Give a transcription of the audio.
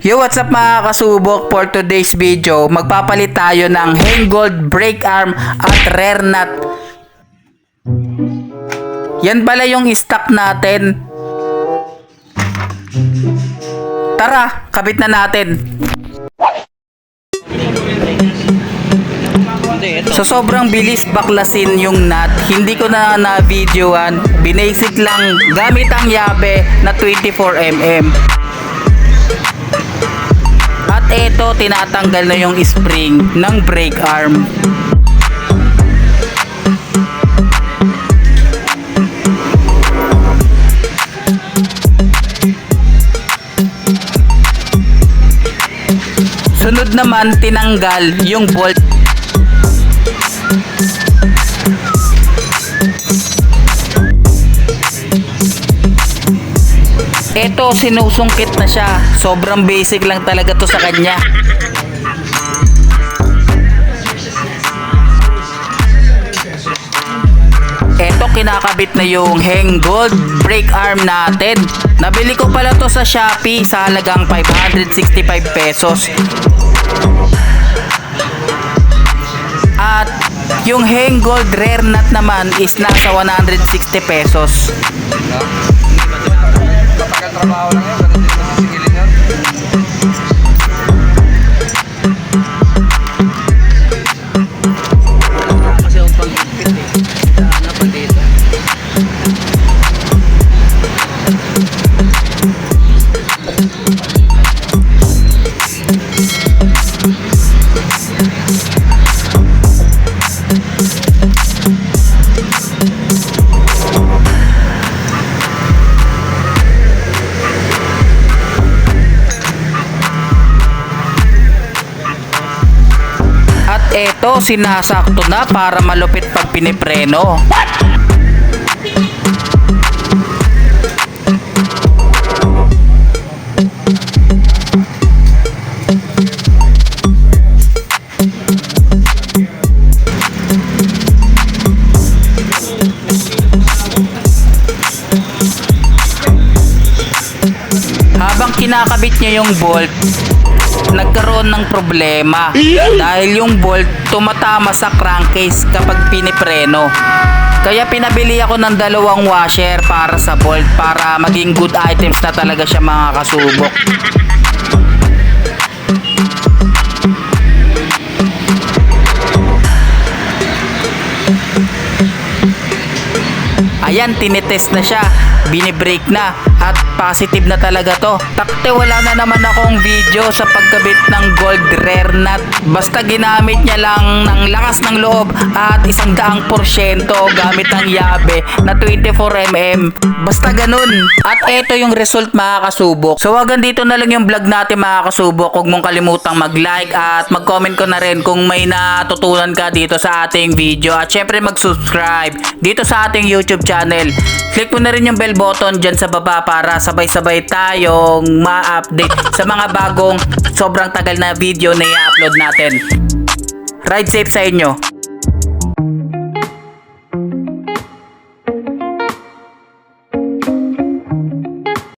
Yo, what's up mga kasubok? For today's video, magpapalit tayo ng Hengold brake arm at rear nut. Yan pala yung stock natin. Tara, kabit na natin. So sobrang bilis baklasin yung nut. Hindi ko na videoan. Binasic lang gamit ang yabe na 24mm. At eto, tinatanggal na yung spring ng brake arm. Sunod naman, tinanggal yung bolt. Eto, sinusungkit na siya. Sobrang basic lang talaga to sa kanya. Eto, kinakabit na yung Hengold brake arm natin. Nabili ko pala to sa Shopee sa halagang 565 pesos. At yung Hengold rear nut naman is nasa 160 pesos. Matagal trabaho lang yun, ganun din masisigilin yun. Kasi yung pag-ipit sana pa dito. Eto, sinasakto na para malupit pag pinipreno. Habang kinakabit niya yung bolt, nagkaroon ng problema dahil yung bolt tumatama sa crankcase kapag pinipreno. Kaya pinabili ako ng dalawang washer para sa bolt para maging good items na talaga siya mga kasubok. Ayan, tinitest na siya, binibrake na at positive na talaga to. Takte, wala na naman akong video sa pagkabit ng gold rear nut. Basta ginamit niya lang ng lakas ng loob at 100% gamit ang yabe na 24mm. Basta ganun. At eto yung result mga kasubok. So hanggang dito na lang yung vlog natin mga kasubok. Huwag mong kalimutang mag-like at mag-comment ko na rin kung may natutunan ka dito sa ating video. At syempre mag-subscribe dito sa ating YouTube channel. Click mo na rin yung bell button dyan sa baba para sabay-sabay tayong ma-update sa mga bagong sobrang tagal na video na i-upload natin. Ride safe sa inyo!